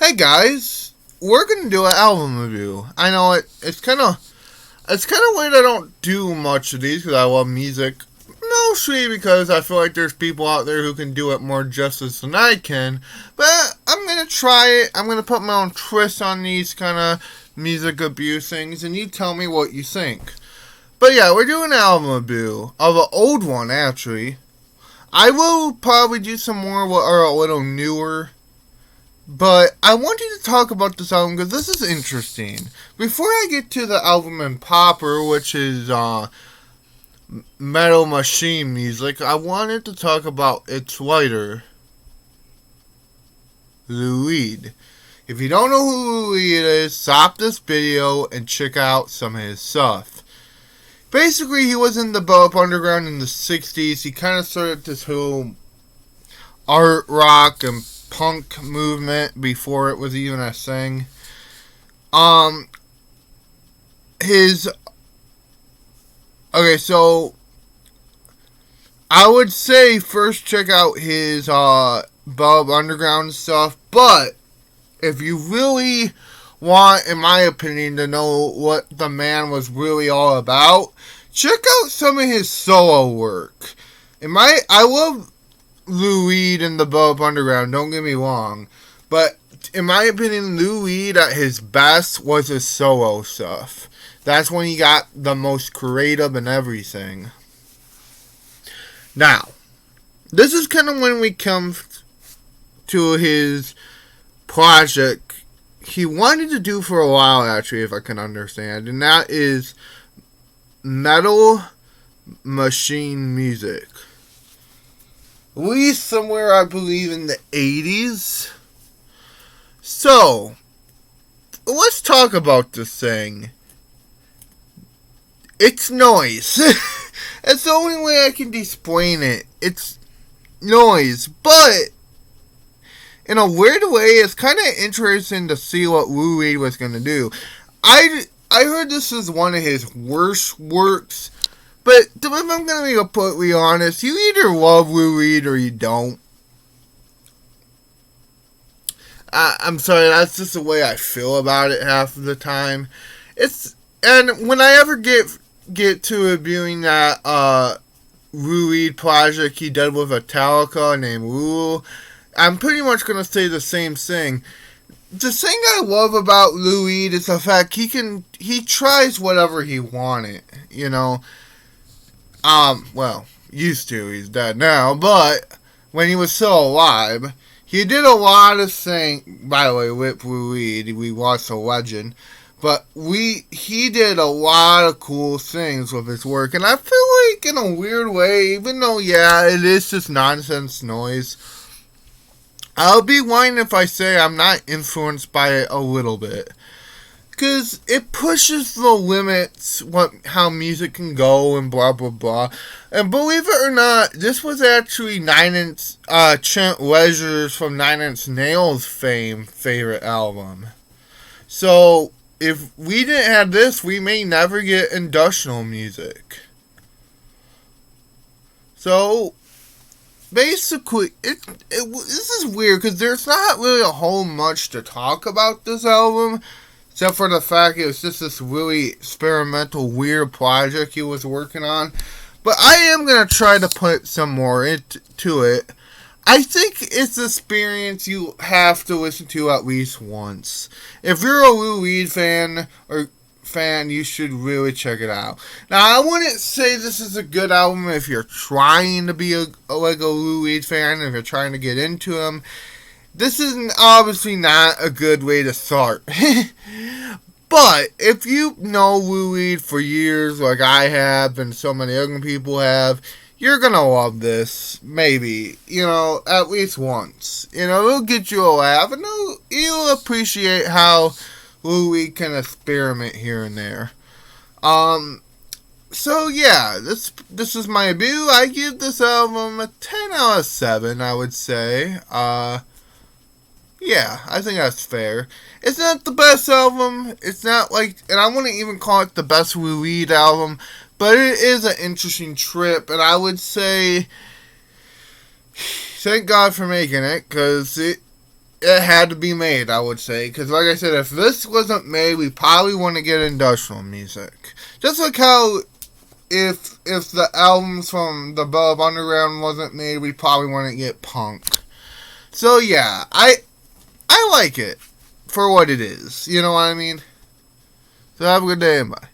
Hey guys, we're gonna do an album review. I know it's kind of weird. I don't do much of these because I love music, mostly because I feel like there's people out there who can do it more justice than I can. But I'm gonna try it. I'm gonna put my own twist on these kind of music abuse things, and you tell me what you think. But yeah, we're doing an album review of an old one actually. I will probably do some more what are a little newer. But I want you to talk about this album because this is interesting. Before I get to the album in proper, which is Metal Machine music, I wanted to talk about its writer, Lou Reed. If you don't know who Lou Reed is, stop this video and check out some of his stuff. Basically, he was in the Velvet Underground in the 60s. He kind of started this whole art rock and punk movement before it was even a thing. So I would say first check out his Velvet Underground stuff, but if you really want, in my opinion, to know what the man was really all about, check out some of his solo work. I love Lou Reed and the Velvet Underground, don't get me wrong, but in my opinion, Lou Reed at his best was his solo stuff. That's when he got the most creative and everything. Now, this is kind of when we come to his project he wanted to do for a while, actually, if I can understand, and that is Metal Machine music. Released somewhere, I believe, in the 80s. So, let's talk about this thing. It's noise. That's the only way I can explain it. It's noise. But, in a weird way, it's kind of interesting to see what Lou Reed was going to do. I heard this is one of his worst works. But if I'm going to be completely honest, you either love Lou Reed or you don't. I'm sorry, that's just the way I feel about it half of the time. And when I ever get to reviewing that Lou Reed project he did with Metallica named Rule, I'm pretty much going to say the same thing. The thing I love about Lou Reed is the fact he tries whatever he wanted, you know. Used to, he's dead now, but when he was still alive, he did a lot of things. By the way, with Lou Reed, we watched The Legend, but he did a lot of cool things with his work, and I feel like in a weird way, even though, yeah, it is just nonsense noise, I'll be lying if I say I'm not influenced by it a little bit. Because it pushes the limits, how music can go and blah, blah, blah. And believe it or not, this was actually Trent Reznor's from Nine Inch Nails fame favorite album. So, if we didn't have this, we may never get industrial music. So, basically, this is weird because there's not really a whole much to talk about this album. Except for the fact it was just this really experimental, weird project he was working on. But I am going to try to put some more into it. I think it's an experience you have to listen to at least once. If you're a Lou Reed fan, you should really check it out. Now, I wouldn't say this is a good album if you're trying to be like a Lou Reed fan, if you're trying to get into him. This is obviously not a good way to start. But if you know Lou Reed for years, like I have and so many other people have, you're going to love this. Maybe. At least once. It'll get you a laugh. And you'll appreciate how Lou Reed can experiment here and there. So yeah, this is my review. I give this album a 10 out of 7, I would say. Yeah, I think that's fair. It's not the best album. It's not and I wouldn't even call it the best Lou Reed album, but it is an interesting trip, and I would say thank God for making it, because it had to be made, I would say. Because, like I said, if this wasn't made, we probably wouldn't get industrial music. Just like how if the albums from the Above Underground wasn't made, we probably wouldn't get punk. So, yeah, I like it for what it is. You know what I mean? So, have a good day and bye.